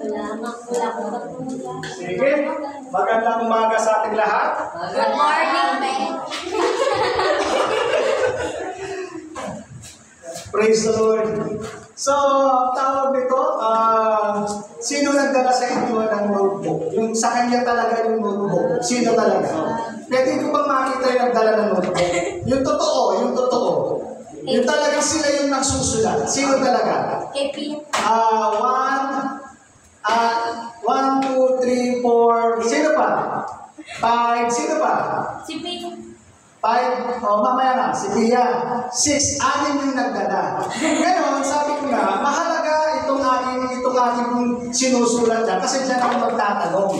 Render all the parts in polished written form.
Wala ko ba? Sige, magandang umaga sa ating lahat. Good morning, Ben. Praise the Lord. So, tawag nito, sino nagdala sa inyo ng notebook? Yung sa kanya talaga yung notebook. Sino talaga? Pwede ko bang makita yung nagdala ng notebook? Yung totoo, yung totoo. Yung talagang sila yung nagsusulat. Sino talaga? KP. 1, 2, 3, 4. Sino pa? 5. Sino pa? Si P. 5. Mamaya na. Si Pia. 6. 6 yung nagdala. Ngayon, sabi ko na, mahalaga itong aking sinusulat niya kasi diyan ako magtatanong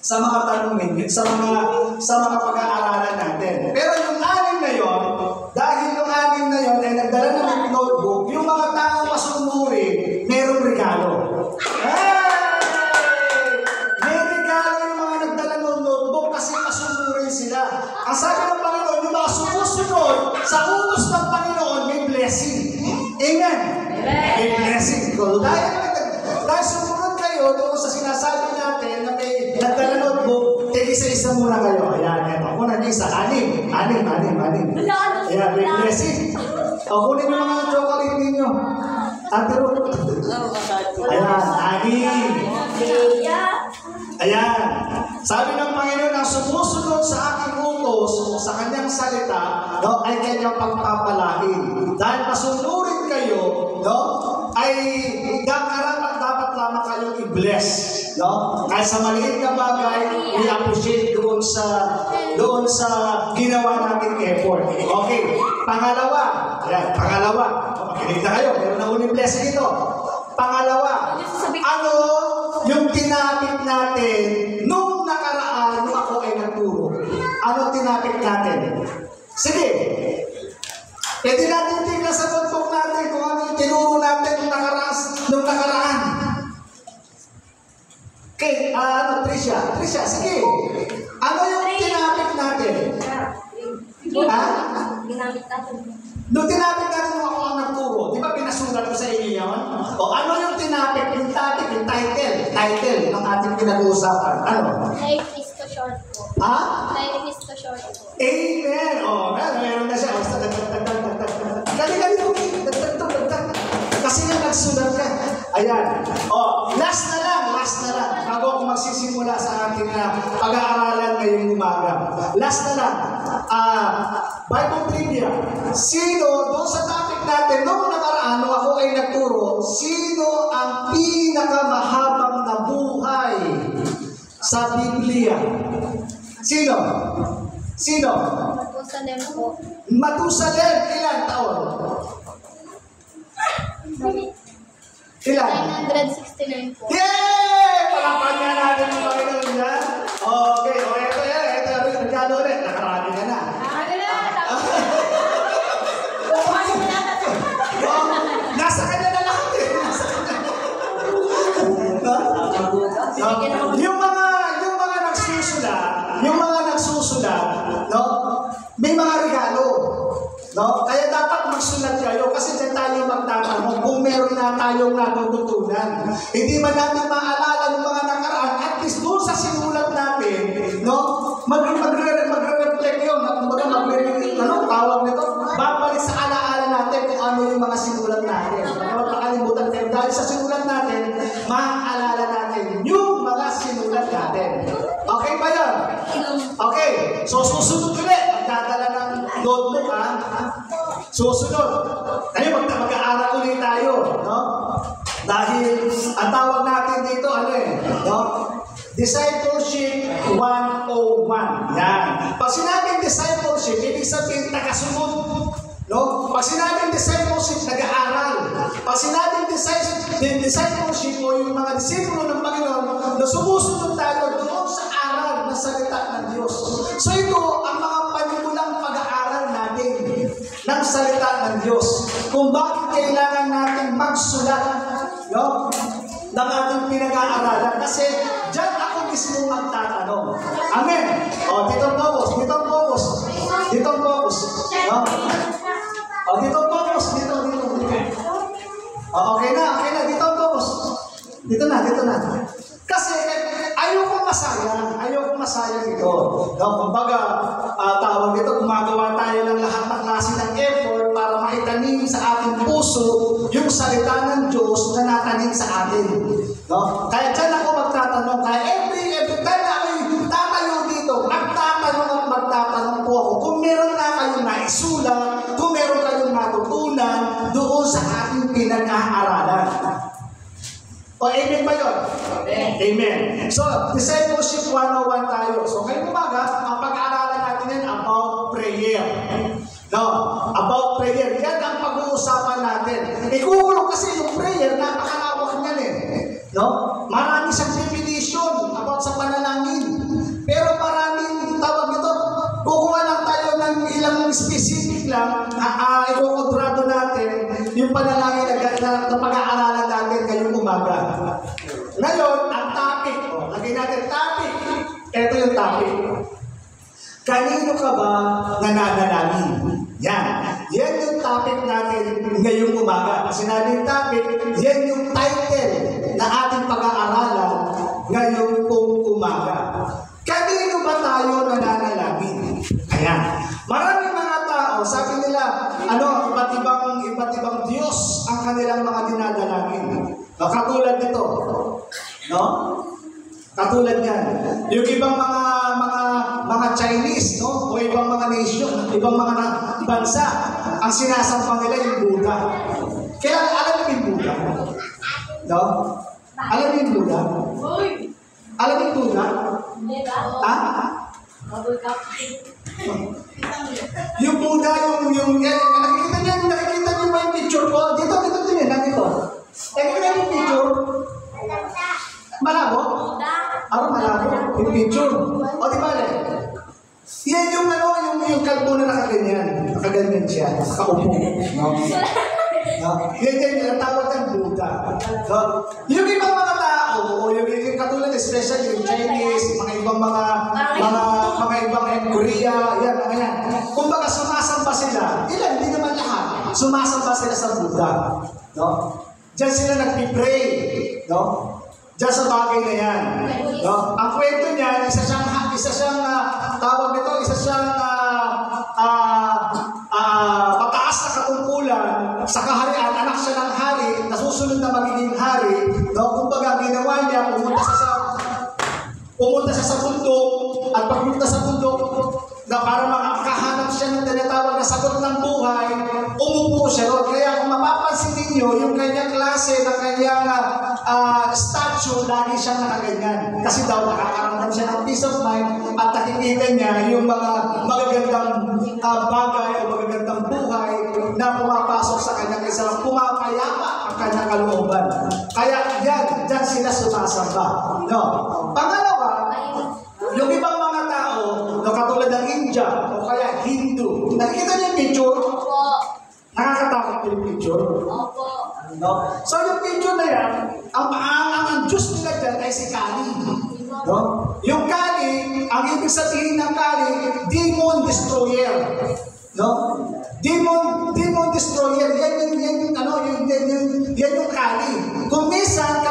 sa mga tanongin, sa mga pag-aaralan natin. Pero yung 6 na yon, dahil yung 6 na yon ay nagdala ng notebook, yung mga taong masumuri, merong regalo. Ang sabi ng Panginoon, yung mga sumusunod sa utos ng Panginoon, may blessing. Amen? May blessing. Dahil sumunod kayo doon sa sinasabi natin na may nagdala notebook, isa-isa muna kayo. Ayan, ito. Muna niyo isa. 6. Ayan, may blessing. Kunin yung mga chocolate ninyo. Ate Ruth. Ayan, 6. Ayan. Sabi ng Panginoon na sumusunod sa aking utos, sa kanyang salita, no, ay kanyang pagpapalain. Dahil masunurin kayo, no, ay dapat lamang kayong i-bless. No? Kahit sa maliit na bagay, i-appreciate doon sa ginawa nating effort. Okay. Pangalawa. Ayan, pangalawa. Makinig na kayo. Meron na uling blessing ito. Pangalawa. Ano yung tinapit natin nung nakaraan nung ako ay nagturo? Ano tinapit natin? Sige. Pwede natin tingnan sa notebook natin kung ano yung tinuro natin nung nakaraan. Okay, Tricia, sige. Ano yung tinapit natin? Ginamit natin. Nung tinapit natin nung ako ang nagturo, di ba pinasulat ko sa inyo yun? O ano yung tinapit, yung topic, yung title ng ating pinag-uusapan? Ano? Life is too short po. Ha? Life is too short po. Amen! O, meron na siya. Basta dagdag. Kasi nga nagsulat ka. Ayan. O, last na lang. Bago ako magsisimula sa ating pag-aaralan ngayong umaga. Last na lang. Bible trivia. Sino, doon sa topic natin, noong nakaraan, nung ako ay nagturo, sino ang pinakamahabang na buhay sa Biblia? Sino? Matusalem po. Matusalem. Ilan taon? Ilan? 969 po. Yay! Palapan nga natin yung Panginoon yan. Okay. O, ito. Regalo ulit. Nakarami ka na. Nasa kanya na lahat eh. Yung mga nagsusulat, no? May mga regalo. No? Kaya dapat magsulat kayo kasi dyan tayo magtatanong kung meron na tayong natututunan. Hindi man natin maalala ng mga nakaraan, at least doon sa sinulat natin, no? Magre-reflect yun. Tawag nito? Babalik sa alaala natin kung ano yung mga sinulat natin. Huwag makalimutan kayo. Dahil sa sinulat natin, maaalala natin yung mga sinulat natin. Okay ba yan? Okay. So, susunod ulit. Magdadala ng notebook, ha? Susunod. Tayo, mag-aaral ulit tayo, no? Dahil, ang tawag natin dito, no? Discipleship 101. Yan. Pag sinabing discipleship, ibig sabihin tagasunod. No? Pag sinabing discipleship, nag-aaral. Pag sinabing discipleship o yung mga disipulo ng Panginoon, na sumusunod tayo doon sa aral ng salita ng Diyos. So ito, ang mga panimulang pag-aaral natin ng salita ng Diyos. Kung bakit kailangan natin magsulat, no? Ng ating pinag-aaralan. Kasi dyan ako mismo magtatanong. Amen. O, ditong focus. No? O, ditong focus. Dito. O, okay na. Ditong focus. Dito na. Kasi ayokong masayang ito. No, kumbaga, tawag dito, gumagawa tayo ng lahat ng klase ng effort para maitanim sa ating puso yung salita ng Diyos na natanim sa atin. No? Kaya dyan ako magtatanong, kaya every time na ako'y tatayo dito, magtatanong po ako kung meron na kayong naisulat, kung meron kayong natutunan doon sa ating pinag-aaralan. O, amen ba yun? Amen. So, Discipleship 101 tayo. So, ngayong umaga, ang pag-aaralan natin yan about prayer. No, about prayer. Yan ang pag-uusapan natin. Ikukulong kasi yung prayer, napakalawak niyan eh. No? Marami siyang definition about sa panalangin. Pero maraming tawag nito, kukuha lang tayo ng ilang specific lang, ikukontrado natin yung panalangin na pag-aaralan natin ngayong umaga. Ngayon, ang topic, lagay natin topic. Ito yung topic. Kanino ka ba nananalangin? Yan yung topic natin ngayong umaga. Sinabi yung topic, yan yung title na ating pag-aaralan ngayong umaga. Kanino ba tayo nananalangin? Ayan. Maraming mga tao, sabi nila, iba't ibang Diyos ang kanilang mga dinadalangin. Katulad nito, no? Katulad yan. Yung ibang mga Chinese, no? O ibang mga nation, ibang mga bansa, ang sinasamba nila yung Buddha. Kaya alam mo yung Buddha? No? Alam mo yung Buddha? Alam mo yung Buddha? Ha? Yung Buddha, nakikita niyo ba yung picture ko? Dito, yan, nandito. Nakikita yung picture? Malabo? Malabo. Yung picture. O, di ba? Yan yung kalbo na nakaganyan. Nakaganyan siya. Nakaupo. No? Yan, tawag ng Buddha. No? Yung ibang mga tao, o yung katulad, especially yung Chinese, mga ibang mga ibang Korea, yan, mga yan. Kumbaga, sumasamba sila. Ilan, hindi naman lahat. Sumasamba sila sa Buddha. No? Diyan sila nagpipray. No? Diyan sa bagay na yan. No? Ang kwento niya, isa siyang tawag nito, mataas na katungkulan sa kaharian, anak siya ng hari, nasusunod na magiging hari. No? Kumbaga, ginawa niya, pumunta siya sa bundok, at pagpunta sa bundok, na para makahanap siya ng tinatawag na sagot ng buhay, umupo siya ron. Kaya kung mapapansin ninyo, yung kanyang klase ng kanyang statue, lagi siyang nakaganyan. Kasi daw nakakaramdam siya ng peace of mind at nakikita niya yung mga magagandang bagay o magagandang buhay na pumapasok sa kanyang isang pumapayapa ang kanyang kalooban. Kaya dyan sila sumasamba. No? Pangalawa, yung ibang mga tao, katulad ng India o kaya Hindu, nakikita niyo yung picture? Nakakatakot yung picture? No? So yung picture na yan, ang Diyos nila dyan ay si Kali. No? Yung Kali, ang ibig sabihin ng Kali, demon destroyer. No? Demon destroyer, yan yung Kali. Kung minsan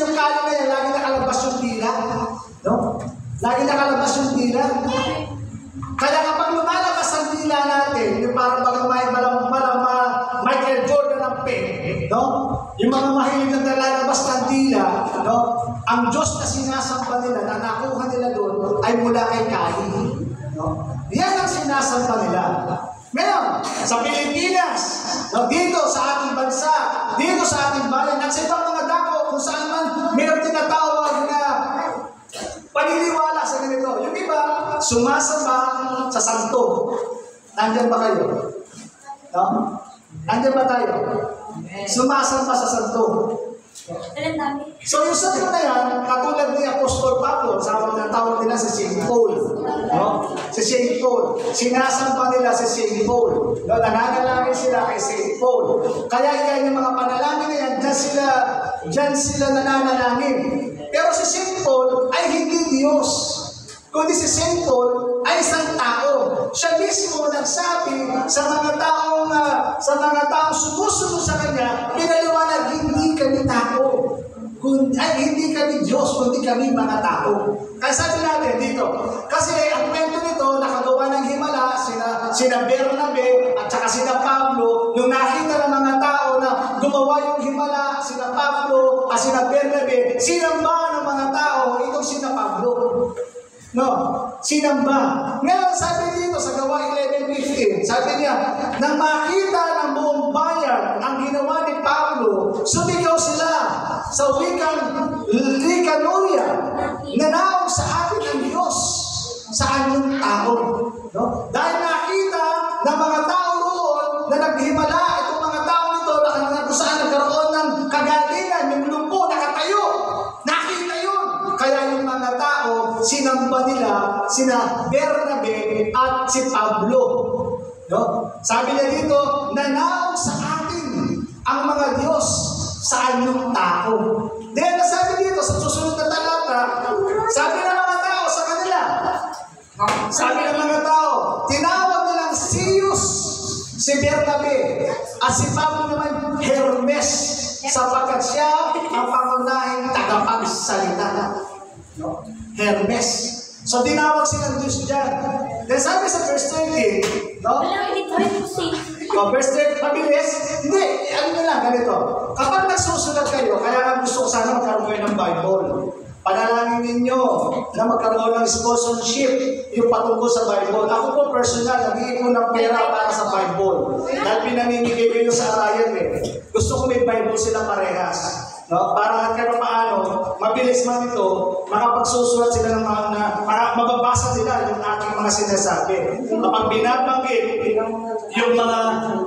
yung Kali na yan, lagi nakalabas yung dila. No? Lagi nakalabas yung dila. Kaya kapag lumalabas ang dila natin, yung parang Michael Jordan ng pen, no? Yung mga mahilig na nalalabas ng dila, no? Ang Diyos na sinasamba nila, na nakuha nila doon, ay mula kay Kali. No? Yan ang sinasamba nila. Ngayon, sa Pilipinas, no? Dito sa ating bansa, dito sa ating bayan, at sa ibang mga dako, kung saan man mayroong tinatawag na paniniwala sa ganito. Yung iba, sumasamba sa santo. Nandiyan ba kayo? No? Nandiyan ba tayo? Sumasamba sa santo. So yung santo na yan, katulad ni Apostol Pablo, tawag nila si St. Paul. No? Si St. Paul. Sinasamba nila si St. Paul. No? Nananalangin sila kay St. Paul. Kaya yan yung mga panalangin na yan, dyan sila nananalangin. Pero si St. Paul ay hindi Diyos. Kundi si St. Paul ay isang tao. Siya mismo nagsabi sa mga taong sumusunod sa kanya, pinaliwanag, hindi kami tao, hindi kami Diyos, kundi kami mga tao. Kaya sabi natin dito, kasi ang kwento nito, nakagawa ng himala, sina Bernabe at saka sina Pablo, nung nakita ng mga tao na gumawa yung himala, sina Pablo at sina Bernabe, sinamba ng mga tao, itong sina Pablo. No, sinamba. Ngayon, sabi dito sa Gawa 11:15, sabi niya, nang makita ng buong bayan ang ginawa ni Pablo, sumigaw sila sa wikang Likanonia, nanawag sa atin ang Diyos sa anyong tao. No? Dahil nakita ng mga tao roon na naghimala, itong mga tao nito na kung saan nagkaroon ng kagalingan, yung lumpo, nakatayo. Nakita yun. Kaya yung mga tao, sinamba nila sina Bernabe at si Pablo. No? Sabi niya dito, nanawag sa atin ang mga Diyos sa anyong tao. Then, sabi dito sa susunod na talata, sabi ng mga tao sa kanila, sabi ng mga tao, tinawag nilang Zeus, si Bernabe, at si Pablo naman Hermes, sapagkat siya ang pangunahing tagapagsalita. No? Hermes. So, tinawag silang Diyos dyan. Then, sabi sa verse 20, no? Verse 20, mabilis? Hindi, ano na lang, ganito. Kapag nagsusulat kayo, kaya nga gusto ko sana magkaroon kayo ng Bible. Panalangin ninyo na magkaroon ng sponsorship yung patungkol sa Bible. Ako po personal, nag-iipon ng pera para sa Bible. Dahil pinamimigay kayo sa arayan eh. Gusto ko may Bible sila parehas. No? Para kahit paano, mabilis man ito, makapagsusulat sila ng mababasa nila yung aking mga sinasabi. Kapag binabanggit yung mga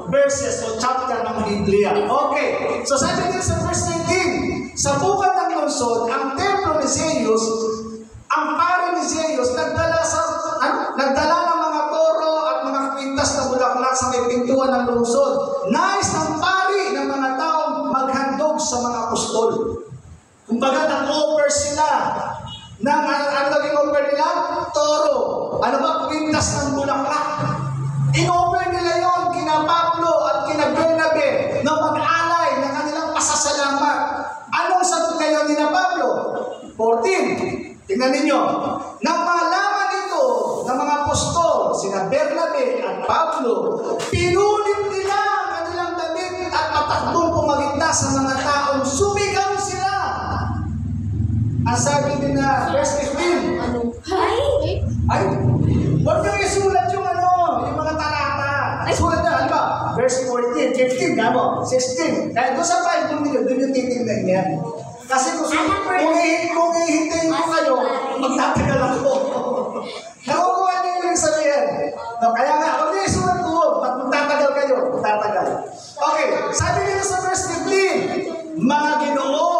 verses o chapter ng Biblia. Okay. So sabi din sa verse 19, sa bukat ng lungsod, ang templo ni Zeus, ang pari ni Zeus, nagdala ng mga toro at mga kwintas na bulaklak sa may pintuan ng lungsod. Nais ng pari ng mga taong maghandog sa mga apostol. Kumbaga, nag-offer sila ng ano naging offer nila? Toro. Ano ba? Kwintas ng bulaklak. In-offer nila yon kina Pablo at kina Bernabe na mag-alay na kanilang pasasalamat. Anong sagot kayo ni na Pablo? 14. Tingnan ninyo. Nang malaman ito ng mga apostol, sina Bernabe at Pablo, pinulit nila ang kanilang damit at patakbong pumagitna sa mga taong sumigaw sila. Ang sabi din na verse 15. Ay, huwag nyo isulat yung yung mga talata. Sulat na, ano ba? Verse 14, 15, gamo, 16. Dahil doon sa Bible ninyo, doon yung titignan yan. Kasi kung ihintayin ko kayo, magtatagal ako. Nakukuha niyo yung sabihin. No, kaya nga, huwag nyo isulat ko, magtatagal kayo, magtatagal. Okay, sabi nito sa verse 15, mga Ginoo,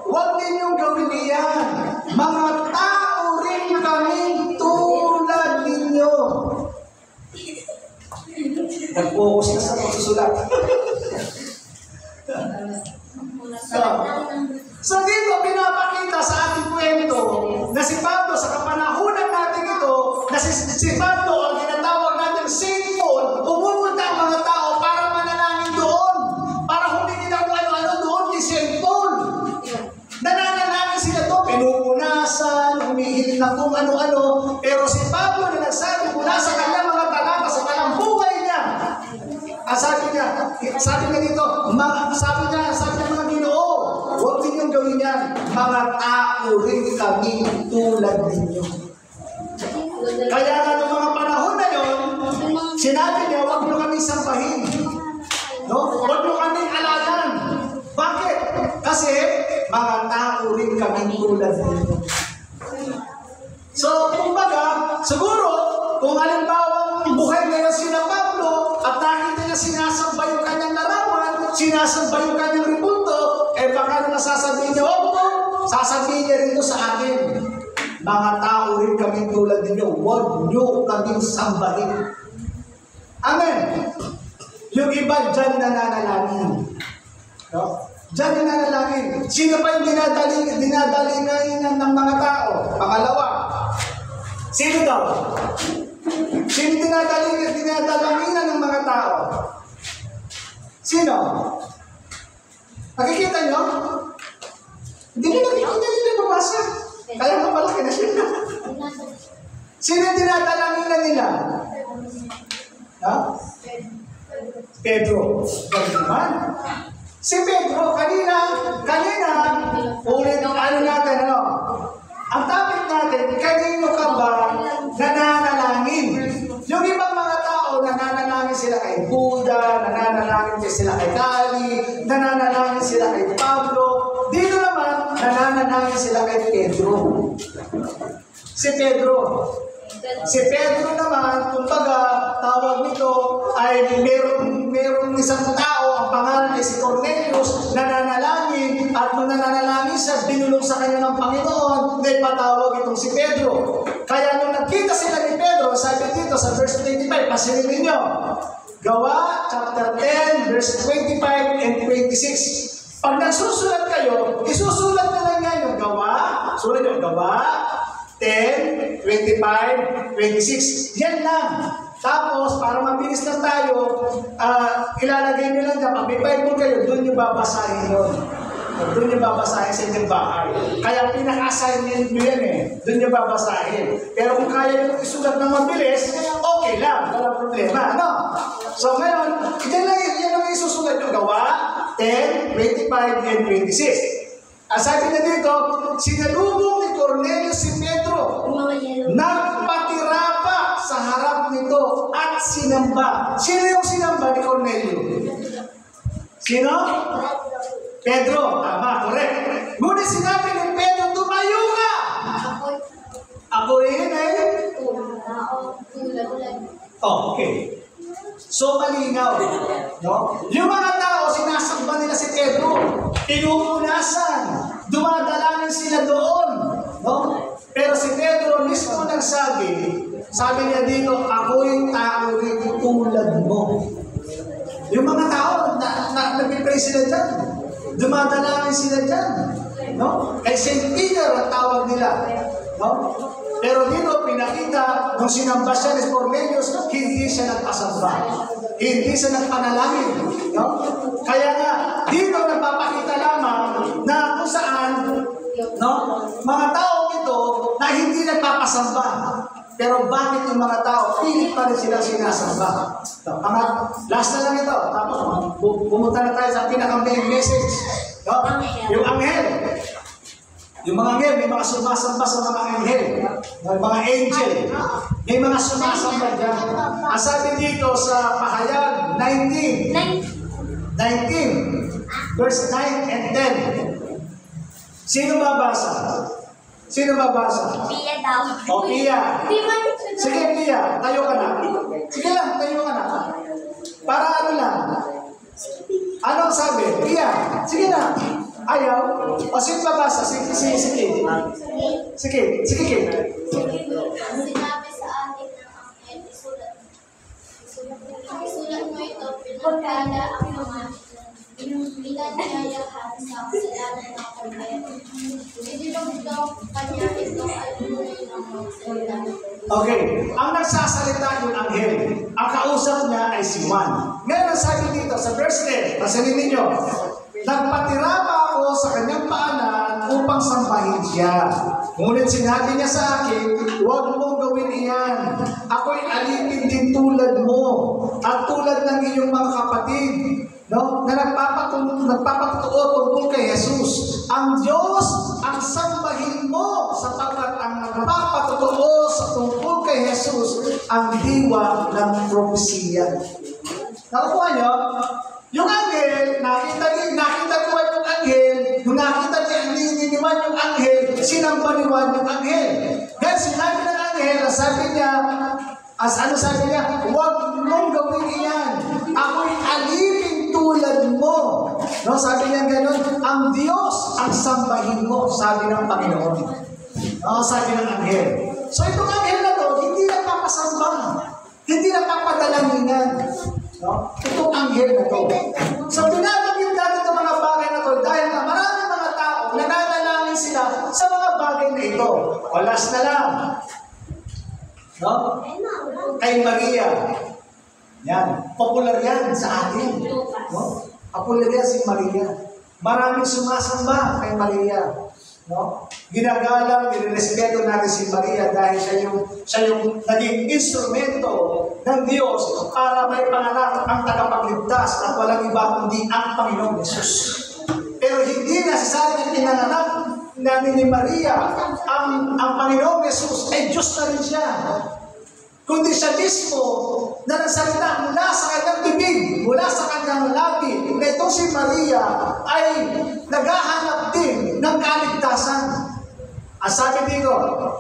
huwag ninyong gawin iyan. Mga tao rin kaming tulad ninyo. Nag-focus ka sa pagsusulat. So dito, pinapakita sa ating kwento na si Pablo, sa kapanahunan natin ito, na si Pablo, ang tinatawag natin Saint Paul, pumupunta ang mga tao para manalangin doon. Para humingin ang ano-ano doon ni Saint Paul. Nananalangin sila doon, pinupunasan, humihiling na kung ano-ano. Pero si Pablo na nagsabi mula sa kanyang mga talata, sa kanyang buhay niya, sabi niya dito, sabi niya mga Ginoo, huwag ninyong gawin yan, mga tao rin kami tulad ninyo. Kaya nga noong mga panahon na yun, sinabi niya, huwag nyo kami sambahin. No? Huwag nyo kami alalan. Bakit? Kasi mga tao rin kami tulad ninyo. So, kumbaga, siguro, kung halimbawa buhay ngayon sina Pablo at nakita niya sinasamba yung kanyang larawan, sinasamba yung kanyang ribulto, baka na nasasabihin niya, sasabihin niya rin sa akin, mga tao rin kami tulad ninyo, huwag nyo kaming sambahin. Amen. Yung iba dyan nananalangin. No? Dyan nananalangin. Sino pa yung dinadalingan ng mga tao? Pangalawa, sino daw? Sino dinadalingan ng mga tao? Sino? Nakikita nyo? Hindi nila mabasa. Kaya mapalaki na siya. Sino yung dinadalangin na nila? Ha? Pedro. Ganun naman. Si Pedro, kanina, ulit ano natin, ano? Ang topic natin, kanino ka ba nananalangin? Yung ibang mga tao, nananalangin sila kay Buddha, nananalangin sila kay Kali, nananalangin sila kay Pablo. Dito naman, nananalangin sila kay Pedro. Si Pedro naman, kumbaga, tawag nito ay merong isang tao, ang pangalan ay si Cornelius, nananalangin, at nung nananalangin siya, binulong sa kanya ng Panginoon, na ipatawag itong si Pedro. Kaya nung nakita sila ni Pedro, sabi dito sa verse 25, pasilin ninyo, Gawa, chapter 10, verse 25 and 26. Pag nagsusulat kayo, isusulat na lang yan yung Gawa, sulat yung Gawa, 10, 25, 26. Yan lang. Tapos, para mabilis lang tayo, ilalagay nyo lang dyan. Pag may Bible kayo, doon nyo babasahin yun. Doon nyo babasahin sa inyong bahay. Kaya pinaka-assignment nyo yan eh. Doon nyo babasahin. Pero kung kaya nyo isulat ng mabilis, okay lang. Walang problema. Ano? So ngayon, yan ang isusulat nyo. Gawa, 10, 25, and 26. Ang sabi na dito, sinalubong ni Cornelius si Pedro, nagpatira pa sa harap nito at sinamba. Sino yung sinamba ni Cornelius? Sino? Pedro. Tama, correct. Ngunit sinabi ni Pedro, tumayo ka! Ako rin eh. Oh, okay. So, malinaw. No? Yung mga tao, sinasamba nila si Pedro. Pinupunasan. Dumadalangin sila doon. No? Pero si Pedro mismo nagsabi, sabi niya dito, ako'y tao rin tulad mo. Yung mga tao, nag-pray sila dyan. Dumadalangin sila dyan. No? Kay St. Peter ang tawag nila. No? Pero dito, pinakita, nung sinamba siya ni Cornelius, hindi siya nagpasamba. Hindi siya nagpanalangin. No? Kaya nga, dito nagpapakita lamang na kung saan, no, mga tao ito na hindi nagpapasamba. Pero bakit yung mga tao, pilit pa rin silang sinasamba? So, last na lang ito. Tapos, pumunta na tayo sa pinaka-main message. No? Yung anghel. Yung mga anghel, may mga sumasamba sa mga anghel. May mga angel. May mga sumasamba dyan. Ang sabi dito sa Pahayag 19, verse 9 and 10. Sino babasa? Sino babasa? Pia daw. O, Pia. Sige, Pia. Tayo ka na. Sige lang, tayo ka na. Para ano lang. Anong sabi? Pia. Sige na. Ayaw. O, sino babasa? Sige. Sige. Sige. Sinabi sa atin ng anghel, isulat mo ito, pinagkala ang mga pinanyayahan sa kasalanan ng Kordero. Idinugdog kanya ito ay tunay ng magsalita. Okay. Ang nagsasalita yung anghel. Ang kausap niya ay si Juan. Ngayon ang sabi dito sa verse 10, pasanin ninyo, nagpatira pa ako sa kanyang paanan upang sambahin siya. Ngunit sinabi niya sa akin, huwag mong gawin iyan. Ako'y alipin din tulad mo at tulad ng iyong mga kapatid, no, na nagpapatuo tungkol kay Jesus. Ang Diyos ang sambahin mo sapagkat ang nagpapatuo sa tungkol kay Jesus ang diwa ng propesiya. Nakuha niyo? Yung anghel, nakita ko yung anghel, nung nakita ni Juan yung anghel, sinamba ni Juan yung anghel. Dahil sinabi ng anghel, sabi niya, huwag mong gawin iyan. Ako'y alipin tulad mo. No, sabi niya gano'n, ang Diyos ang sambahin mo, sabi ng Panginoon. No, sabi ng anghel. So itong anghel na to, hindi nagpapasamba. Hindi nagpapadalaningan. No? Itong anghel na to. So pinapagin natin itong mga bagay na to dahil na maraming mga tao nananalangin sila sa mga bagay na ito. O last na lang. No? Kay Maria. Yan. Popular yan sa atin. No? Popular yan si Maria. Maraming sumasamba kay Maria. No? Ginagalang, nirespeto natin si Maria dahil siya yung naging instrumento ng Diyos para may panganak ang tagapagligtas at walang iba kundi ang Panginoong Yesus. Pero hindi necessary na pinanganak namin ni Maria ang Panginoong Yesus ay Diyos na rin siya. Kundi siya mismo na nagsalita mula sa kanyang bibig, mula sa kanyang labi, na itong si Maria ay naghahanap din ng kaligtasan. Ang sabi dito,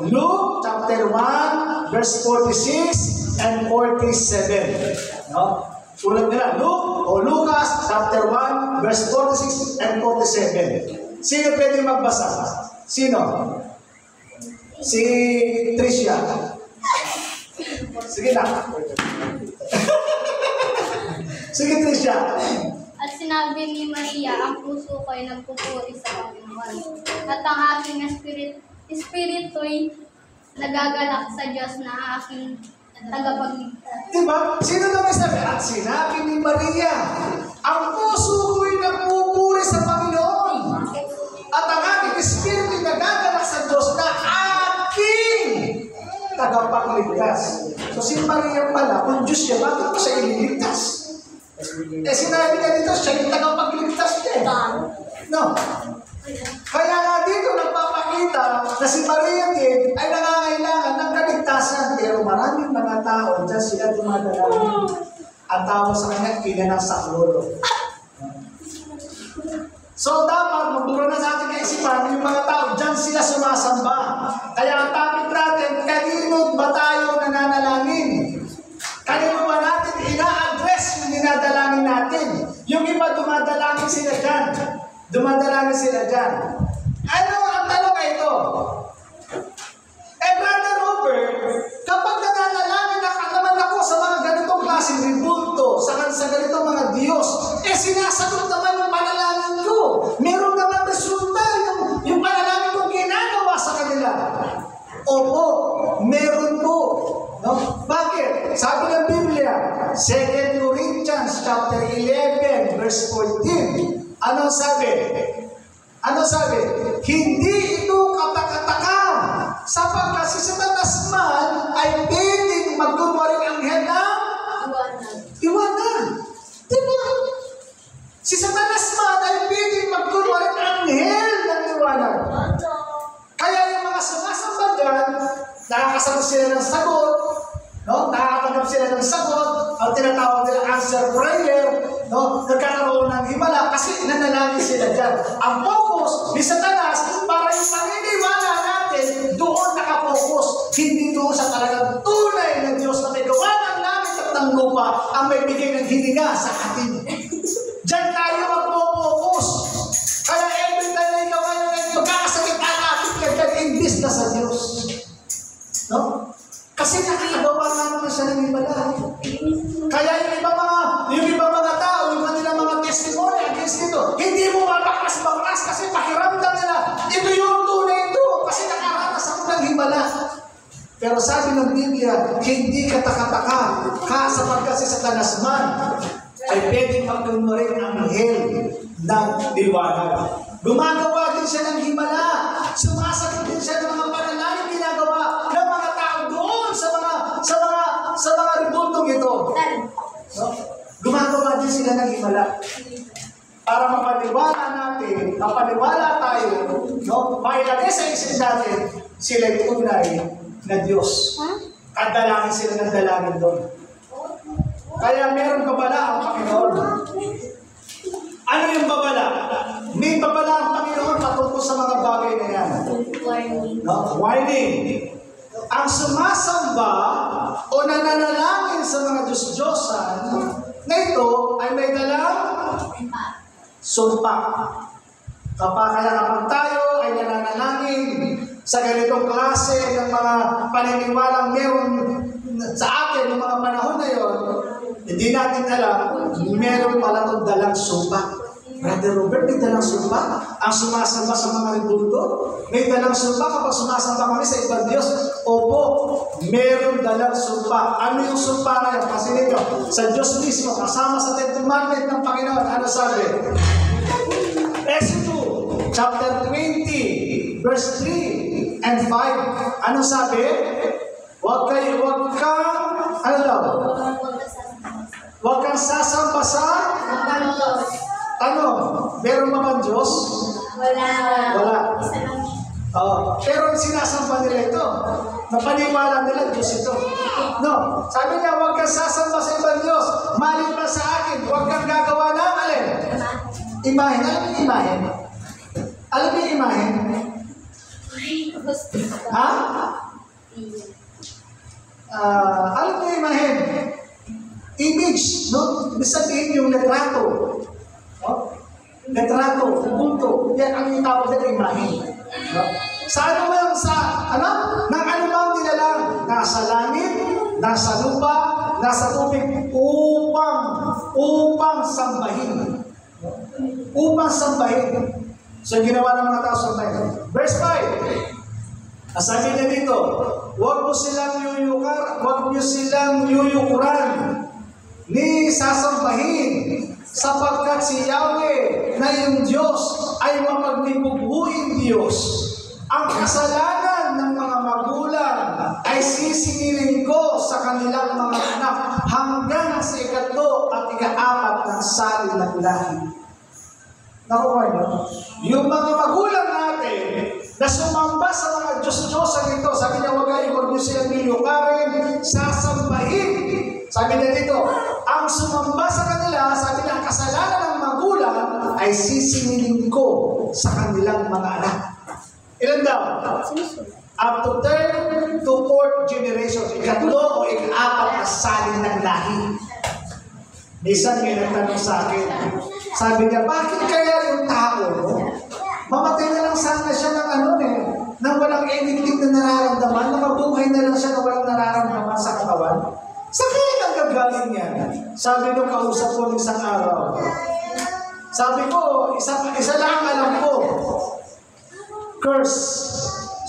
Luke chapter 1, verse 46 and 47. No? Ulat nila, Luke o Lucas chapter 1, verse 46 and 47. Sino pwede magbasa? Sino? Si Tricia. Sige na. Sige, Tricia. At sinabi ni Maria, ang puso ko ay nagpupuri sa Panginoon. At ang aking espiritu'y nagagalak sa Diyos na aking tagapagligtas. Diba? Sino naman sabi? At sinabi ni Maria, ang puso ko'y nagpupuri sa Panginoon. At ang aking espiritu'y nagagalak sa Diyos na aking tagapagligtas. So si Maria pala, kung Diyos siya, bakit pa siya ililigtas? Sinabi niya dito, siya yung tagapagligtas niya. No. Kaya nga dito nagpapakita na si Maria din ay nangangailangan ng kaligtasan. Pero maraming mga tao, dyan sila dumadalawin. Ang tawag sa kanya, ina ng saklolo. So dapat magbura na sa ating kaisipan yung mga tao, dyan sila sumasamba. Kaya ang topic natin, kanino ba tayo nananalangin? Kanino ba natin ina-address yung dinadalangin natin? Yung iba dumadalangin sila dyan. Dumadalangin sila dyan. Ano ang tanong na ito? Brother Robert, kapag nananalangin naman ako sa mga ganitong klaseng ribulto, sa ganitong mga Diyos, sinasagot naman yung panalangin ko. Meron naman resulta yung panalangin kong ginagawa sa kanila. Opo, meron po. No? Bakit? Sabi ng Biblia, 2 Corinthians chapter 11, verse 14. Anong sabi? Ano sabi? Hindi ito katakataka sapagkat si Satanas man ay pwedeng magkunwaring anghel ng iwanan. Diba? Si Satanas man ay pwedeng magkunwaring anghel ng iwanan. Kaya yung mga sumasamba dyan, nakakasagot sila ng sagot, no? Nakakatanggap sila ng sagot, ang tinatawag nila answer prayer, no? Nagkakaroon ng himala kasi nanalangin sila dyan. Ang focus ni Satanas para yung paniniwala natin doon nakapokus, hindi doon sa talagang tunay na Diyos na may gawa ng langit at ng lupa ang may bigay ng hininga sa atin. Diyan tayo magpo-focus. Kaya every time na ikaw ngayon ay magkakasakit ang ating kagad imbis na sa Diyos. No? Kasi nakagawa nga naman siya ng himala. Kaya yung ibang mga tao, yung kanilang mga testimony against ito, hindi mo mabaklas-baklas kasi pakiramdam nila, ito yung tunay ito kasi nakaranas ako ng himala. Pero sabi ng Biblia, hindi katakataka sapagkat si Satanas man ay pwedeng magkunwaring anghel ng liwanag. Gumagawa din siya ng himala. Sumasagot din siya ng mga panalangin ginagawa ng mga tao doon sa mga ribultong ito. No? Gumagawa din sila ng himala. Para mapaniwala tayo, no? Mailagay sa isip natin, sila'y tunay na Diyos. At dalangin sila ng dalangin doon. Kaya meron babala ang Panginoon. Ano yung babala? May babala ang Panginoon patungkol sa mga bagay na yan. No? Warning. Ang sumasamba o nananalangin sa mga Diyos-Diyosan na ito ay may dalang sumpa. Kaya kapag tayo ay nananalangin sa ganitong klase ng mga paniniwalang meron sa atin ng mga panahon na yon, hindi natin alam, meron pala itong dalang sumpa. Brother Robert, may dalang sumpa? Ang sumasamba sa mga ribulto? May dalang sumpa kapag sumasamba kami sa ibang Diyos? Opo, meron dalang sumpa. Ano yung sumpa na yun? Kasi ninyo, sa Diyos mismo, kasama sa Ten Commandment ng Panginoon, ano sabi? chapter 20, verse 3 and 5. Ano sabi? Huwag kang sasamba sa ano? Meron ba bang Diyos? Wala. Isa lang. Pero sinasamba nila ito. Napaniwala nila Diyos ito. No. Sabi niya, huwag kang sasamba sa ibang Diyos. Maliban sa akin, huwag kang gagawa ng alin? Imahen. Alam mo yung imahen? Alam mo yung imahen? Ha? Alam mo yung imahen? Image, no? Ibig sabihin yung letrato. No? Letrato, punto. Yan ang yung tawag na imahen. No? Sa ano lang, nang anumang nilalang, nasa langit, nasa lupa, nasa tubig, upang sambahin. Upang sambahin. So, ginawa ng mga tao sambahin. Verse 5. Sabi niya dito, huwag niyo silang yuyukuran, ni sasambahin, sapagkat si Yahweh na iyong Diyos ay mapagnibubuing Diyos. Ang kasalanan ng mga magulang ay sisingilin ko sa kanilang mga anak hanggang sa ikatlo at ika-4 ng salin ng lahi. Nakuha niyo? Yung mga magulang natin na sumamba sa mga Diyos-Diyosan ito, sabi niya, huwag niyo silang nilungarin, sasambahin. Sabi niya dito, ang sumamba sa kanila, sabi niya, ang kasalanan ng magulang ay sisingilin ko sa kanilang mga anak. Ilan daw? Up to 3rd to 4th generation. Ikatlo o ika-4 na salin ng lahi. Minsan may nagtanong sa akin, sabi niya, bakit kaya yung tao, mamatay na lang sana siya ng walang anything na nararamdaman, nakabuhay na lang siya na walang nararamdaman sa katawan? Saan kaya nagagaling yan? Sabi nung kausap ko isang araw. Sabi ko, isa lang alam ko, curse,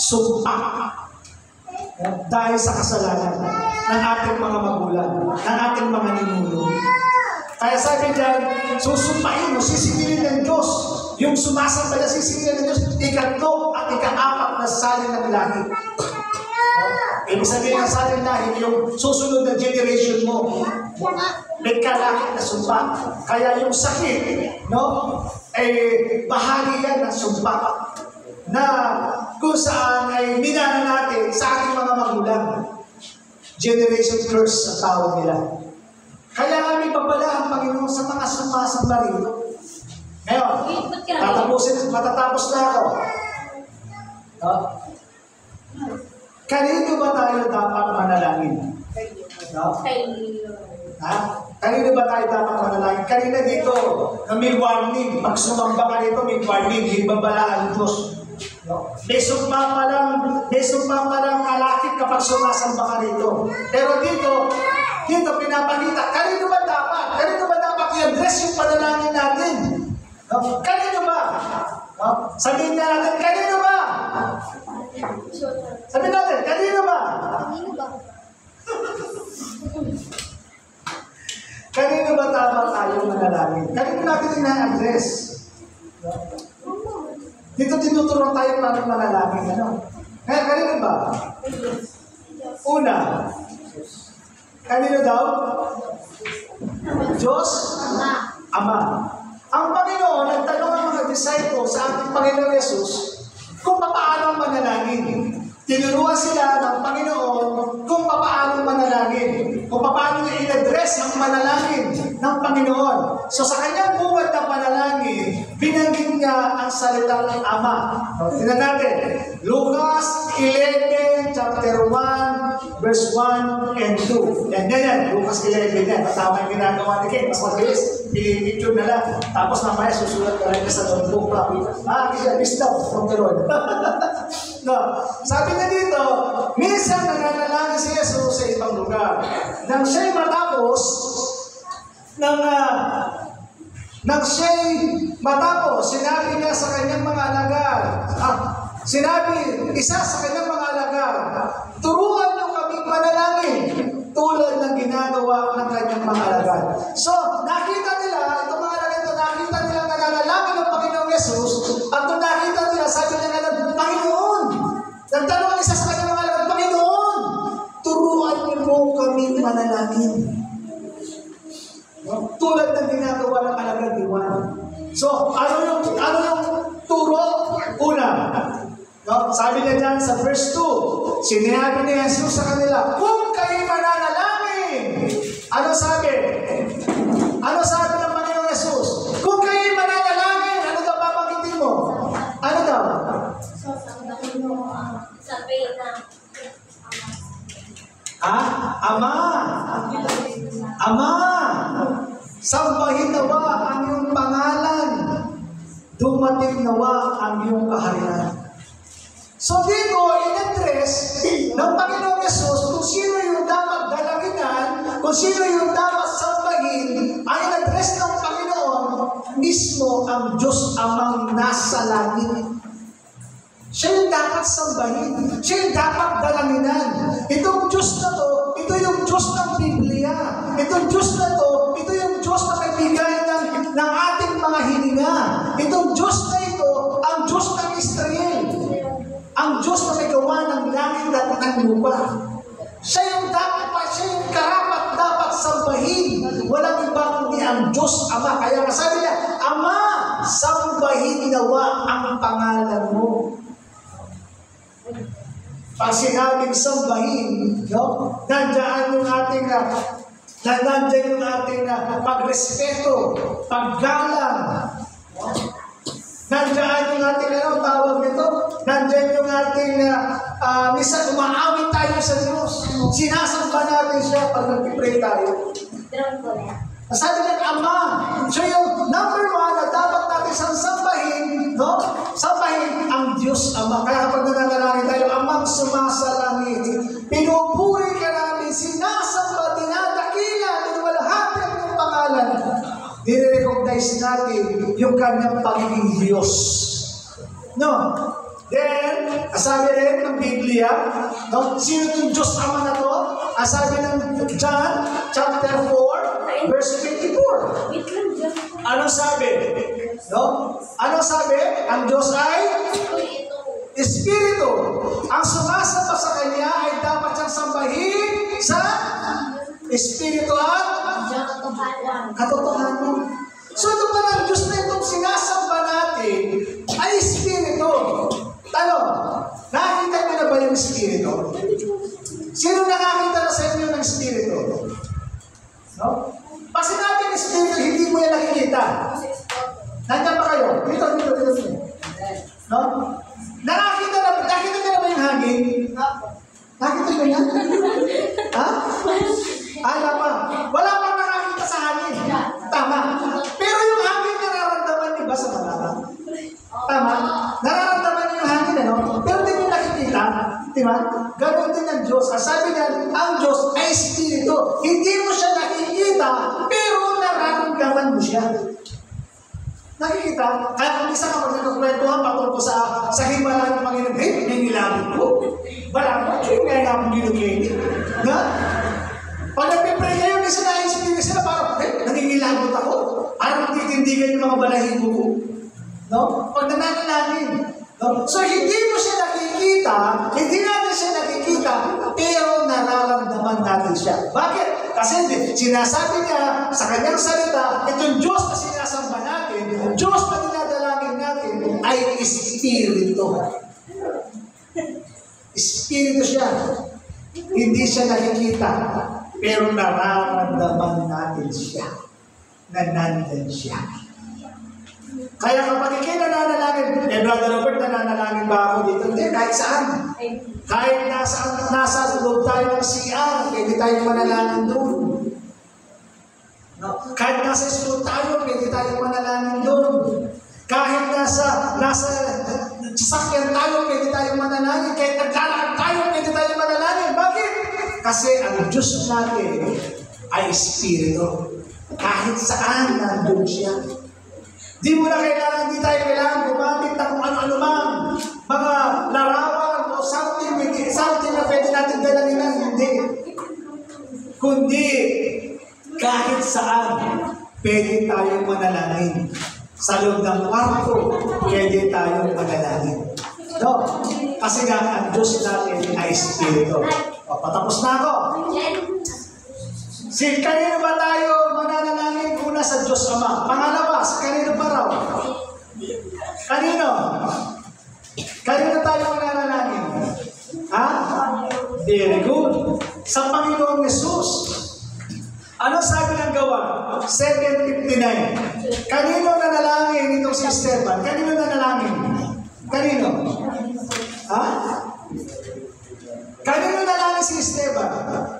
sumpa, dahil sa kasalanan ng ating mga magulang, ng ating mga ninuno. Kaya sabi dyan, susumpain mo, sisingilin ng Diyos. Yung sumasamba na sisingilin ng Diyos, ikatlo at ika-4 na salin ng lahi. Ibig sabihin ng salin ng lahi, yung susunod na generation mo, may kalakit na sumpa. Kaya yung sakit, bahagi yan ng sumpa. Na kung saan ay minana natin sa ating mga magulang. Generation curse ang tawag nila. Kaya kami babala ang Panginoon sa mga sumasamba rito. Ngayon, matatapos na ako. Kanino ba tayo dapat manalangin? Kanino ba tayo dapat manalangin? Kanina dito, na may warning. Pag sumamba ka dito, may warning. May babala ang Diyos. May sumpa pa lang kalakit kapag sumasamba ka rito. Pero dito pinapakita, kanino ba dapat i-address yung panalangin natin? Kanino ba? Sabihin na natin, kanino ba? Sabihin natin, kanino ba? Kanino ba dapat tayo manalangin? Kanino natin ina-address? Dito tinuturuan tayo paano manalangin. Kaya kanino ba? Una, kanino daw? Diyos? Ama. Ang Panginoon, nagtanong ang mga disciples sa ating Panginoon Jesus kung paano manalangin. Tinuruan sila ng Panginoon kung paano manalangin. Kung paano niya in-address ang manalangin ng Panginoon. So sa kanyang buwan na panalangin, binanggit niya ang salitang Ama. Tingnan natin. Lucas 11, chapter 1, verse 1 and 2. Yan. Lucas 11 yan. Tama yung ginagawa ni Ken. Mas mabilis. Pinipicture na lang. Tapos mamaya susulat ka rin sa notebook. Kaya wisdom from the Lord. Sabi niya dito, minsan nananalangin si Jesus sa ibang lugar. Nang siya'y matapos, sinabi niya sa kanyang mga alagad, isa sa kanyang mga alagad, turuan niyo kaming manalangin tulad ng ginagawa ng kanyang mga alagad. So, nakita nila, itong mga alagad ito, nakita nila nananalangin ng Panginoong Jesus, at nung nakita Una, no? Sabi niya dyan sa verse 2, sinabi ni Jesus sa kanila, kung kayo mananalangin, ano sabi? Ano sabi ng Panginoong Jesus? Kung kayo mananalangin, ano daw babanggitin mo? Ano daw? Sabi na Ama! Ama! Sambahin nawa ang iyong pangalan. Dumating nawa ang iyong kaharian. So dito, in-address ng Panginoong Yesus kung sino yung dapat dalaginan, kung sino yung dapat sambahin, ang in-address ng Panginoon mismo ang Diyos Amang nasa langit. Siya yung dapat sambahin. Siya yung dapat dalanginan. Itong Diyos na to, ito yung Diyos ng Biblia. Itong Diyos na to, ito yung Diyos na nagbigay ng ating mga hininga. Itong Diyos na ito, ang Diyos ng Israel. Ang Diyos na may gawa ng langit at ng lupa. Siya yung karapat dapat sambahin. Walang iba kundi ang Diyos Ama. Kaya sabi niya, Ama, sambahin nawa ang pangalan mo. Pag sinabing sambahin, no? Nandiyan yung ating pagrespeto, paggalang. Nandiyan yung ating tawag nito. Nandiyan yung ating minsan umaawit tayo sa Diyos. Sinasamba natin siya pag nag-pray tayo. Sabi ng Ama, so yung number one na dapat natin siyang sambahin, no? Sambahin ang Diyos Ama. Kaya kapag nananalangin tayo, Amang sumasalangit, pinupuri ka namin, sinasamba, dinadakila, niluwalhati ang iyong pangalan. Nire-recognize natin yung kanyang pagiging Diyos. No? Then, sabi rin ng Biblia, no? Sino itong Diyos Ama na to? Sabi ng John chapter 4, verse 24. Ano sabi? No? Ano sabi? Ang Diyos ay Espiritu. Ang sumasamba sa Kanya ay dapat siyang sambahin sa Espiritu at katotohanan. So ito pa ng Diyos na itong sinasamba natin ay Espiritu. Nakakita mo na ba yung Espiritu? Sino nakakita na sa inyo ng Espiritu? No? Pag sinabi ng Espiritu, hindi mo yan nakikita. Nandiyan pa kayo? Dito. No? Nakakita na ba yung hangin? Nakita mo yan? Ha? Wala pa. Wala pang nakakita sa hangin. Tama. Pero yung hangin nararamdaman niyo ba sa malala? Tama. Nararamdaman niyo yung hangin, ano? Pero hindi niyo nakikita. Diba? Ganoon din ang Diyos. Sabi niya, ang Diyos ay Espiritu. Hindi mo siya nakikita, pero nararamdaman mo siya. Nakikita? Kaya kung isa kapag nagkukwentuhan patungkol sa himala ng Panginoon, may nilabot ko. Balakot, yung nga nga akong ginugay. Na? Pag nagpipray kayo, isa na-experience sila, parang, nangingilabot ako. Parang magtitindigan yung mga balahibo ko. No? Pag nananalangin. No? So, hindi mo siya nakikita, hindi natin siya nakikita, pero nararamdaman natin siya. Bakit? Kasi sinasabi niya sa kanyang salita, itong Diyos na sinasamba natin, Diyos na dinadalangin natin, ay Espiritu. Espiritu siya. Hindi siya nakikita, pero nararamdaman natin siya. Nanandan siya. Kaya kapag ikay nananalangin, Brother Robert, nananalangin ba ako dito? Hindi, kahit saan. Kahit nasa loob tayo ng CR, pwede tayong manalangin doon. No? Kahit nasa school tayo, pwede tayong manalangin doon. Kahit nasa sasakyan tayo, pwede tayong manalangin. Kahit naglalakad tayo, pwede tayong manalangin. Bakit? Kasi ang Diyos natin ay Espiritu. Kahit saan nandun siya. Di tayo kailangan gumamit na kung ano-ano mang mga larawan o something na pwede natin dalanginan. Hindi. Kundi, kahit saan, pwede tayong manalangin. Sa loob ng kwarto, pwede tayong manalangin. No? Kasi nga, ang Diyos natin ay Espiritu. Patapos na ako. Kanino ba tayo mananalangin? Una sa Diyos Ama. Pangalawa, sa kanino pa raw? Kanino? Kanina tayo mananalangin? Ha? Very good. Sa Panginoong Jesus. Ano sabi ng gawa? 7:59. Kanino nanalangin itong si Esteban? Kanino nanalangin? Kanino? Ha? Kanino nanalangin si Esteban?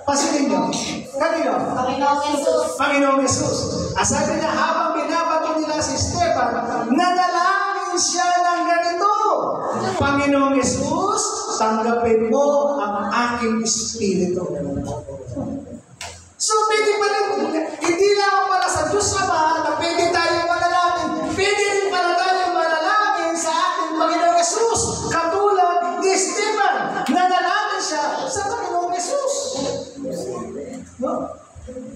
Pasilin nyo. Kanino? Panginoong Jesus. Panginoong Jesus. Sabi niya, habang binabato nila si Esteban, nanalangin siya ng ganito. Panginoong Jesus, tanggapin mo ang aking espiritu. So, pwede pala, hindi lang pala sa Diyos Ama na pwede tayong manalangin. Pwede rin pala tayong manalangin sa ating Panginoong Jesus. Katulad ni Esteban, nanalangin siya sa Panginoong Jesus. No?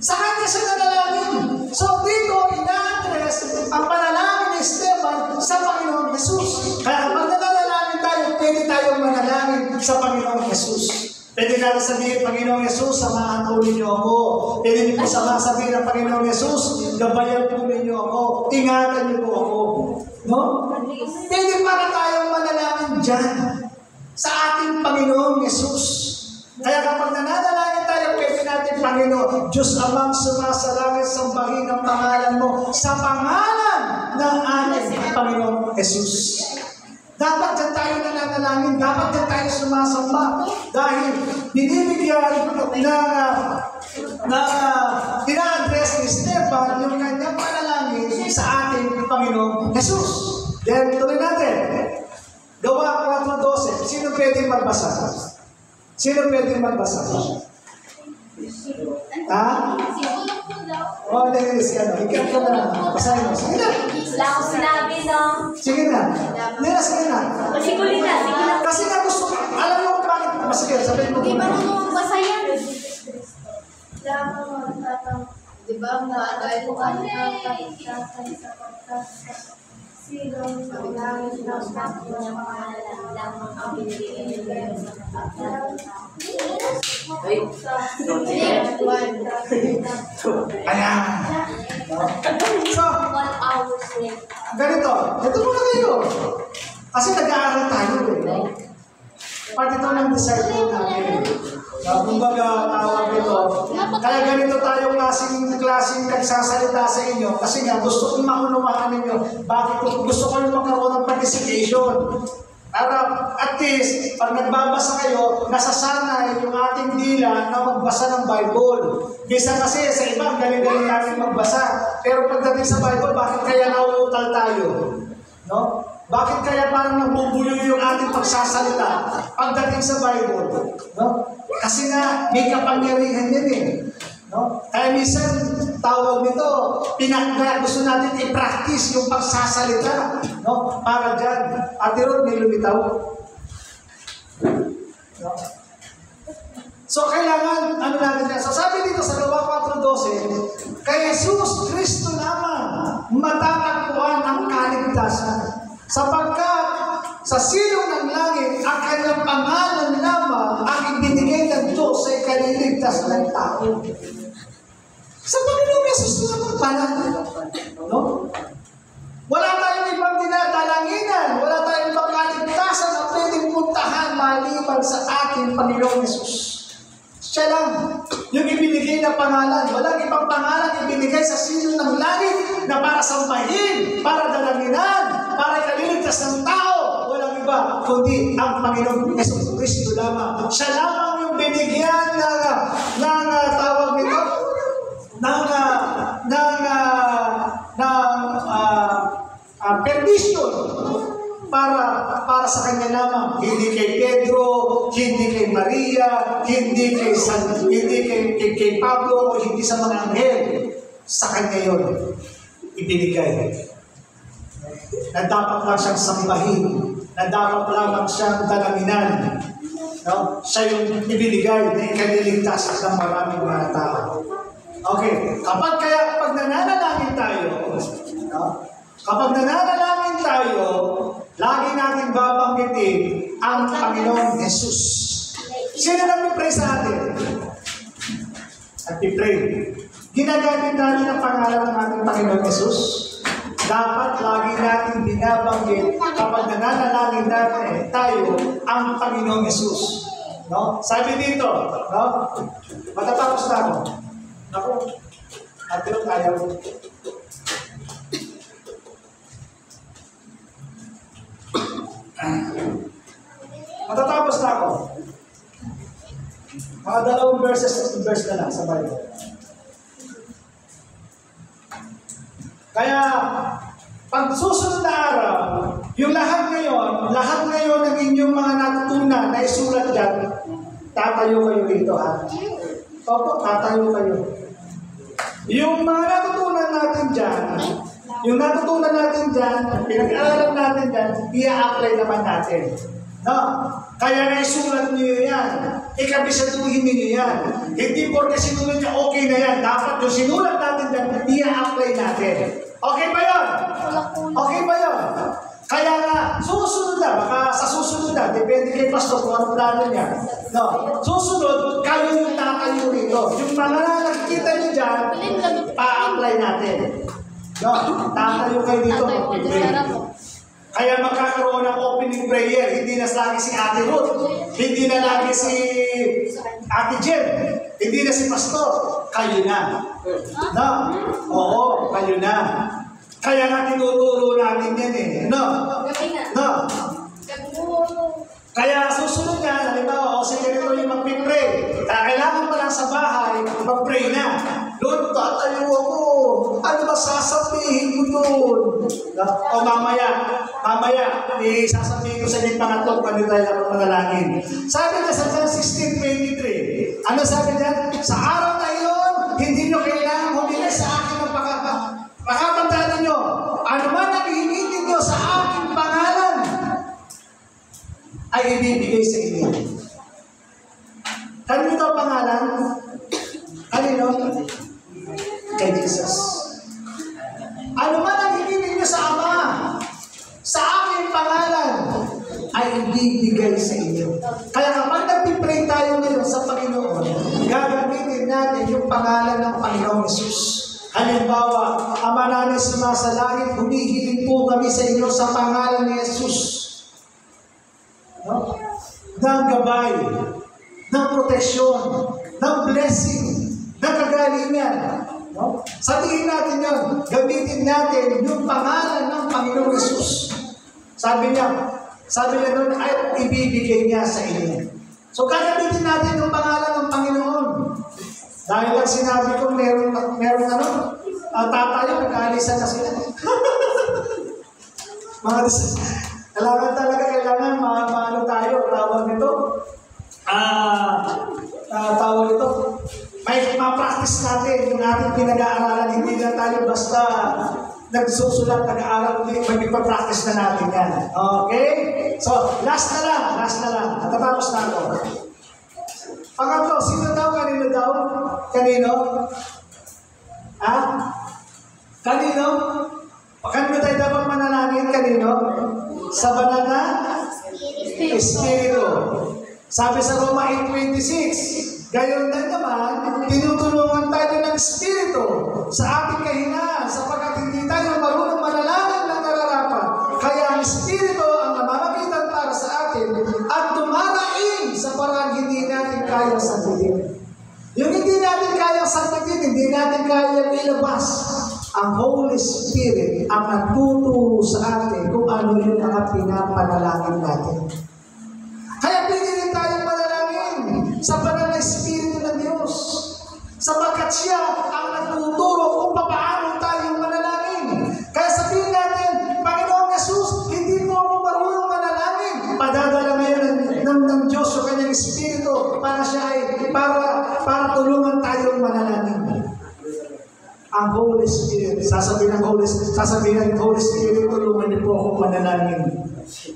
Sa kanya siya nanalangin. So, dito, ina-address ang panalangin ni Esteban sa Panginoong Jesus. Kaya kapag nanalangin tayo, pwede tayong manalangin sa Panginoong Jesus. Pwede natin sabihin, Panginoong Jesus, samahan po ninyo ako. Pwede niyo po sabihin ng Panginoong Jesus, gabayan po ninyo ako. Ingatan niyo po ako. No? Pwede para tayong manalangin dyan sa ating Panginoong Jesus. Kaya kapag nananalangin tayo, pwede natin, Panginoon, Diyos Amang sumasalangit, sambahin ang pangalan mo sa pangalan ng ating Panginoong Jesus. Dapat dyan tayo nananalangin, dapat dyan tayo sumasamba dahil binibigyan ina-address ni Esteban yung kanyang panalangin sa ating Panginoong Jesus. Then, tuloy natin. Gawa 4:12. Sino pwede magbasa? Sino pwede magbasa? Ha? O, dahil si ano, ikat ka na. Basahin mo. Sige na. Wala akong sinabi, no? Sige na. Nila, sige na. Sige na. Kasi nga gusto ko, alam mo kung bakit. Sige, sabihin mo. Di ba nung magbasa yan? Di ba, dahil ko kanina kapagkatan sa pagkatan. Silong sa langit ng sakit niya pangalan lamang ang binigay niya sa pagkatan. Ayan. So, 1 hour sleep. ganito. Ito muna kayo. Kasi nag-aaral tayo eh. Part ito ng disciple natin. Kumbaga, tawag ito. Kaya ganito tayo klaseng nagsasalita sa inyo. Kasi nga, gusto kong maunawaan ninyo. Bakit gusto ko yung magkaroon ng participation. Para at least, pag nagbabasa kayo, nasasanay yung ating dila na magbasa ng Bible. Bisa kasi sa iba, galing-galing natin magbasa. Pero pagdating sa Bible, bakit kaya nauutal tayo? No? Bakit kaya parang nabubuyo yung ating pagsasalita pagdating sa Bible? No? Kasi nga, may kapangyarihan yan eh. No? Kaya minsan, tawag nito, gusto natin i-practice yung pagsasalita. No? Para dyan. At yun, may lumitaw. No? So, kailangan, ano natin yan? So, sabi dito sa Gawa 4:12, kay Jesus Kristo lamang matatagpuan ang kaligtasan. Sapagkat sa silong ng langit, ang kanyang pangalan lamang ang ibinigay ng Diyos sa ikaliligtas ng tao. Sa Panginoong Jesus naman pala. No? Wala tayong ibang dinadalanginan. Wala tayong ibang kaligtasan na pwedeng puntahan maliban sa ating Panginoong Jesus. Siya lang yung ibinigay na pangalan. Walang ibang pangalan ibinigay sa silong ng langit na para sampahin, para dalanginan, para ikaliligtas ng tao. Walang iba, kundi ang Panginoong Yesus Kristo lamang. Siya lamang yung binigyan ng tawag nito, permission para sa kanya lamang. Hindi kay Pedro, hindi kay Maria, hindi kay Pablo, o hindi sa mga anghel. Sa kanya yun ibinigay. Na dapat lang siyang sambahin, na dapat lamang siyang dalanginan. No? Siya yung ibinigay na ikaliligtas ng maraming mga tao. Okay, kapag nananalangin tayo, no? Kapag nananalangin tayo, lagi natin babanggitin ang Panginoong Jesus. Sino nag-pray sa atin? At i-pray. Ginagamit natin ang pangalan ng ating Panginoong Jesus. dapat lagi natin binabanggit kapag nananalangin natin tayo ang Panginoong Yesus. No? Sabi dito, no? Matatapos na ako. Ako, ate yung ayaw. Matatapos na ako. Mga 2 verse na lang sa Bible. Kaya, pag susunod na araw, yung lahat ngayon ng inyong mga natutunan na isulat dyan, tatayo kayo dito, ha? Opo, tatayo kayo. Yung mga natutunan natin dyan, pinag-aaral natin dyan, i-apply naman natin. No? Kaya na isulat niyo yan. Ikabisaduhin niyo yan. Hindi porke sinulat niya, okay na yan. Dapat yung sinulat natin dyan, i-apply natin. Okay ba yun? Okay ba yun? Kaya nga, susunod na, baka sa susunod na, depende kay Pastor kung anong plano niya. No, susunod, kayo yung tatayo rito. Yung mga nakikita niyo dyan, pa-apply natin. No, tatayo kayo dito. Kaya magkakaroon ng opening prayer, hindi na lagi si Ate Ruth, hindi na lagi si Ate Jen, hindi na si Pastor, kayo na. No? Oo, kayo na. Kaya nga tinuturo natin yan eh. No? No? Kaya susunod yan, halimbawa, o sige ito yung mag-pray. Kailangan pa lang sa bahay, mag-pray na. Lord, tatayo ako. Ano ba sasabihin ko doon? O mamaya, sasabihin ko sa inyo pangatlong kung tayo na manalangin. Sabi na sa John 16:23, ano sabi niya? Sa araw na iyon, hindi nyo kailangan humingi sa akin ng pakatandaan ninyo. Ano man ang hihingin ninyo sa aking pangalan, ay ibibigay sa inyo. Kanino ito ang pangalan? Kanino? Kay Jesus. Ano man ang hihingin ninyo sa Ama, sa aking pangalan, ay ibibigay sa inyo. Kaya kapag nagpipray tayo ngayon sa Panginoon, gagamitin natin yung pangalan ng Panginoong Jesus. Halimbawa, Ama namin sa langit, humihiling po kami sa inyo sa pangalan ni Jesus. No? Ng gabay, ng proteksyon, ng blessing, ng kagalingan. No? Sabihin natin yun, gamitin natin yung pangalan ng Panginoong Jesus. Sabi niya doon, ay ibibigay niya sa inyo. So, gagamitin natin yung pangalan ng Panginoon. Dahil lang sinabi ko, meron tatayo, nag-aalisan na sila. Kailangan maano tayo, tawag nito. May ma-practice natin yung ating pinag-aaralan. Hindi na tayo basta nagsusulat, nag-aaral, mag-practice na natin yan. Okay? So, last na lang. Natatapos na ako. Pangatlo, sino daw? Kanino daw? Kanino? Ha? Kanino? Kanino tayo dapat manalangin? Kanino? Sa banal na Espiritu. Sabi sa Roma 8:26, gayon na naman, tinutulungan tayo ng Espiritu sa ating kahinaan, sapagkat hindi tayo marunong manalangin ng nararapat. Kaya ang Espiritu ang namamagitan para sa atin at dumaraing sa parang hindi natin kayang sagutin. Yung hindi natin kayang sagutin, hindi natin kayang ilabas. Ang Holy Spirit ang nagtuturo sa atin kung ano yung mga pinapanalangin natin. Kaya pinili tayong manalangin sa banal na Espiritu ng Diyos. Sapagkat siya ang nagtuturo kung paano tayo manalangin. Kaya sabihin natin, Panginoong Jesus, hindi mo ako marunong manalangin. Padadala ngayon ng Diyos o kanyang Espiritu para siya ay para tulungan tayong manalangin. Ang Holy Spirit, sasabihin ng Holy Spirit, tulungan niyo po akong manalangin.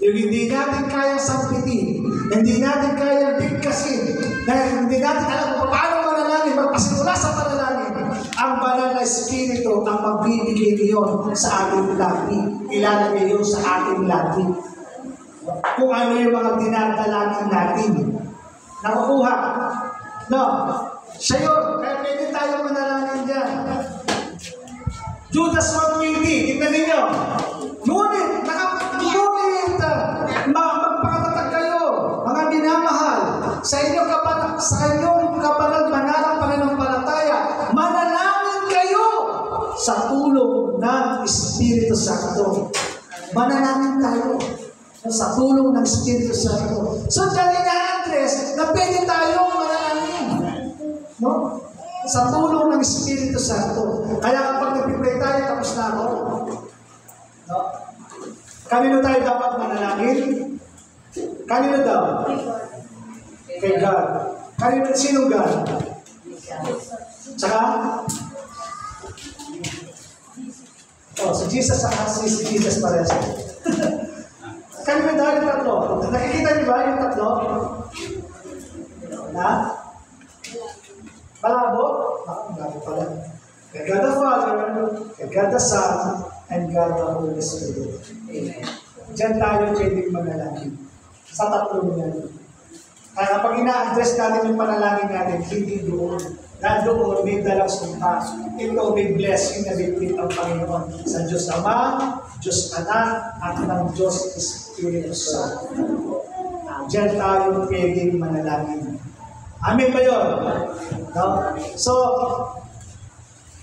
Yung hindi natin kayang sampitin, hindi natin kayang bigkasin, hindi natin alam kung paano manalangin, magpasimula sa panalangin, ang banal na Espiritu ang magbibigay niyon sa ating labi. Ilalagay yun sa ating labi. Kung ano yung mga dinadalangin natin. Nakukuha? No. Siya yun. Kaya pwede tayo manalangin dyan. Judas 1:20, tignan ninyo. nyo? Ngunit, magpakatatag kayo, mga minamahal, sa inyong kapanagmanalang pananampalataya, manalangin kayo sa tulong ng Espiritu Santo. Manalangin tayo sa tulong ng Espiritu Santo. So, dali na, Andres, na pwede tayong manalangin. No? Sa tulong ng Espiritu Santo. Kaya kapag nag-pray tayo, tapos na ako. No? Kanino tayo dapat manalangin? Kanino daw? Kay God. Kanino? Sino God? Tsaka? Si Jesus saka si Jesus pares. Kanino daw yung tatlo? Nakikita niyo ba yung tatlo? Na? Malabo? Malabo pala. Kay God the Father, kay God the Son, and God the Holy Spirit. Amen. Diyan tayo pwedeng manalangin. Sa tatlong yan. Kaya kapag ina-address natin yung panalangin natin, hindi doon. Nandoon, may dalang sumpa. Ito may blessing na bigpit ang Panginoon sa Diyos Ama, Diyos Anak, at ng Diyos Espiritu Santo. Diyan tayo pwedeng manalangin. Amen ba yun? No? So,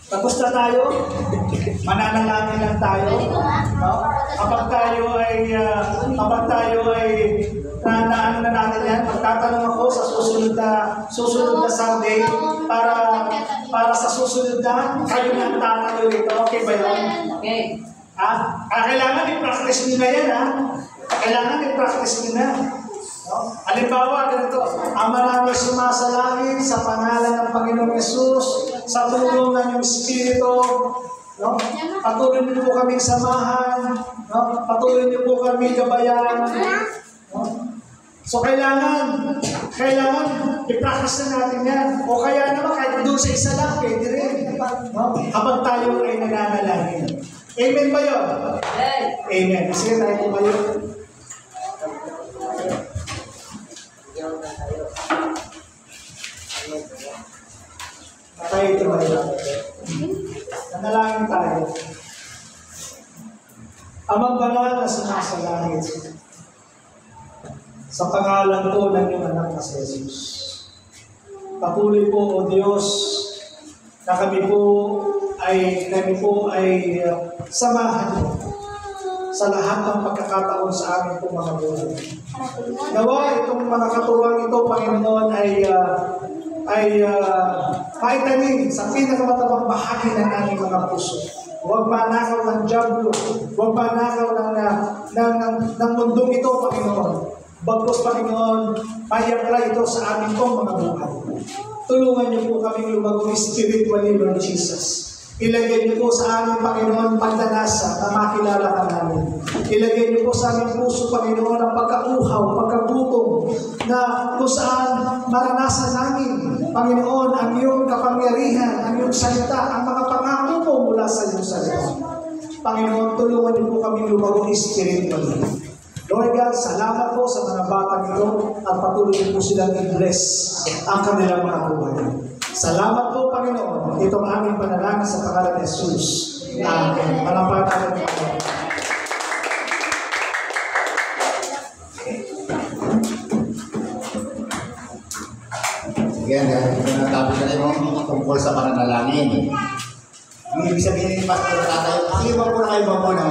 tapos na tayo, mananalangin lang tayo. No? Kapag tayo ay naano na natin yan, magtatanong ako sa susunod na Sunday para sa susunod na kayo na tatayo rito. Okay ba yun? Okay. Kailangan i-practice nyo na yan, ha? Kailangan i-practice nyo na. No? Halimbawa, ganito, ang marami sumasalangin sa pangalan ng Panginoong Yesus, sa tulong ng iyong Espiritu, no? Patuloy niyo po kaming samahan, no? Patuloy niyo po kami gabayan. No? So, kailangan i-practice na natin yan. O kaya naman, kahit doon sa isa lang, pwede rin. No? Habang tayo ay nananalangin. Amen ba yun? Amen. Sige tayo po kayo. Tayo ito ba yun? Nanalangin tayo. Amang banal na sumasalangit sa pangalan po ng iyong anak na si Jesus. Patuloy po, O Diyos, na kami po ay samahan mo sa lahat ng pagkakataon sa amin po mga buhay. Nawa itong mga katuwang ito, Panginoon, ay maitanim sa pinakamatabang bahagi ng aming mga puso. Huwag manakaw ng diablo, huwag manakaw ng mundong ito, Panginoon. Bagos, Panginoon, may-apply ito sa amin pong mga buhay. Tulungan niyo po kami lumagong spiritually, Lord Jesus. Ilagay niyo po sa aming Panginoon pagdanasa na makilala ka namin. Ilagay niyo po sa aming puso, Panginoon, ang pagkauhaw, pagkagutom, na kung saan maranasan namin, Panginoon, ang iyong kapangyarihan, ang iyong salita, ang mga pangako mo mula sa iyong salita. Panginoon, tulungan niyo po kami lumagong spiritually. Lord God, salamat po sa mga batang ito at patuloy niyo po silang i-bless ang kanilang mga buhay. Salamat po, Panginoon. Itong aming panalangin sa pangalan ni Jesus. Amen. Malampagan natin po. Again, natapos na yung tungkol sa pananalangin. Ibig sabihin ni Pastor Tatay, sige, wag po na kayo, wag po na.